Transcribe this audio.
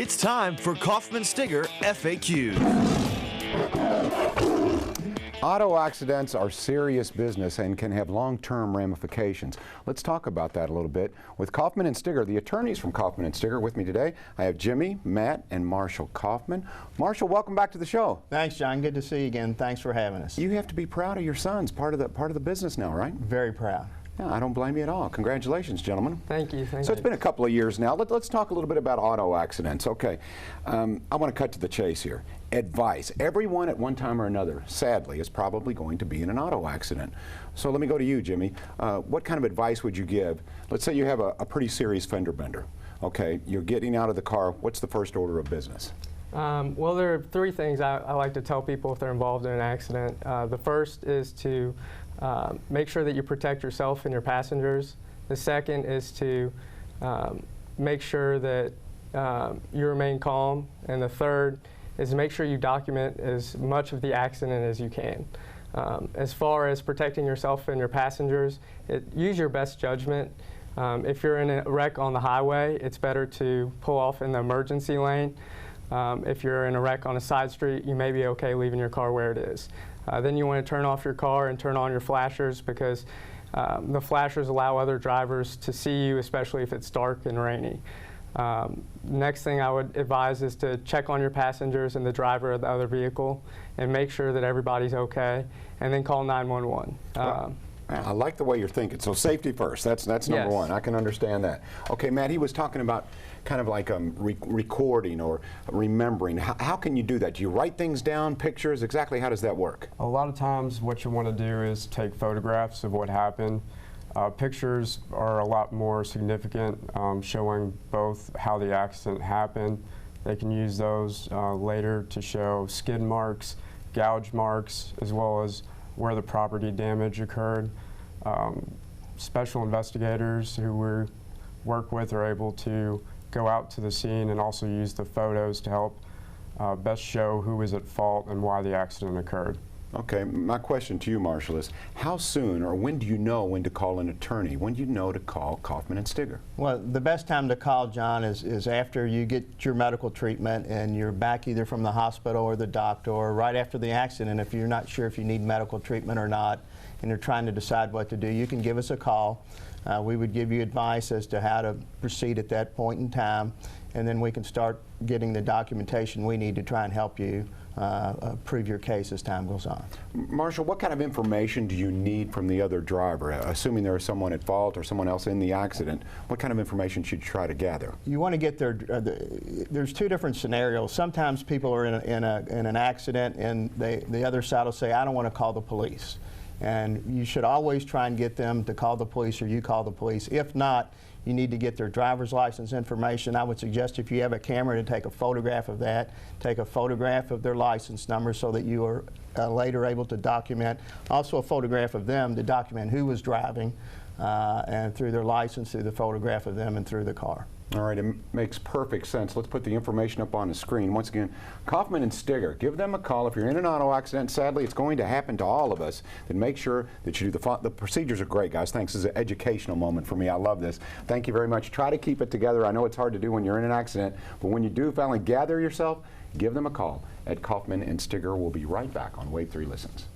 It's time for Kaufman Stigger FAQ. Auto accidents are serious business and can have long-term ramifications. Let's talk about that a little bit with Kaufman and Stigger, the attorneys from Kaufman and Stigger. With me today, I have Jimmy, Matt, and Marshall Kaufman. Marshall, welcome back to the show. Thanks, John. Good to see you again. Thanks for having us. You have to be proud of your sons. Part of the business now, right? Very proud. Yeah, I don't blame you at all. Congratulations, gentlemen. Thank you. So it's been a couple of years now. Let's talk a little bit about auto accidents. Okay, I want to cut to the chase here. Advice. Everyone at one time or another, sadly, is probably going to be in an auto accident. So let me go to you, Jimmy. What kind of advice would you give? Let's say you have a pretty serious fender bender. Okay, you're getting out of the car. What's the first order of business? Well, there are three things I like to tell people if they're involved in an accident. The first is to make sure that you protect yourself and your passengers. The second is to make sure that you remain calm. And the third is to make sure you document as much of the accident as you can. As far as protecting yourself and your passengers, use your best judgment. If you're in a wreck on the highway, it's better to pull off in the emergency lane. If you're in a wreck on a side street, you may be okay leaving your car where it is. Then you want to turn off your car and turn on your flashers, because the flashers allow other drivers to see you, especially if it's dark and rainy. Next thing I would advise is to check on your passengers and the driver of the other vehicle and make sure that everybody's okay, and then call 911. I like the way you're thinking. So safety first. That's number one. I can understand that. Okay, Matt, he was talking about kind of like recording or remembering. How can you do that? Do you write things down, pictures? Exactly how does that work? A lot of times what you want to do is take photographs of what happened. Pictures are a lot more significant, showing both how the accident happened. They can use those later to show skid marks, gouge marks, as well as where the property damage occurred. Special investigators who we work with are able to go out to the scene and also use the photos to help best show who was at fault and why the accident occurred. Okay, my question to you, Marshall, is how soon or when do you know when to call an attorney? When do you know to call Kaufman and Stigger? Well, the best time to call, John, is after you get your medical treatment and you're back either from the hospital or the doctor, or right after the accident. If you're not sure if you need medical treatment or not and you're trying to decide what to do, you can give us a call. We would give you advice as to how to proceed at that point in time, and then we can start getting the documentation we need to try and help you prove your case as time goes on. Marshall, what kind of information do you need from the other driver? Assuming there is someone at fault or someone else in the accident, what kind of information should you try to gather? You want to get there's two different scenarios. Sometimes people are in an accident and the other side will say, I don't want to call the police. And you should always try and get them to call the police, or you call the police. If not, you need to get their driver's license information. I would suggest if you have a camera to take a photograph of that, take a photograph of their license number so that you are later able to document. Also a photograph of them to document who was driving, and through their license, through the photograph of them and through the car. All right, it makes perfect sense. Let's put the information up on the screen. Once again, Kaufman and Stigger, give them a call. If you're in an auto accident, sadly it's going to happen to all of us, then make sure that you do the procedures are great, guys. Thanks. This is an educational moment for me. I love this. Thank you very much. Try to keep it together. I know it's hard to do when you're in an accident, but when you do finally gather yourself, give them a call at Kaufman and Stigger. We'll be right back on Wave 3 Listens.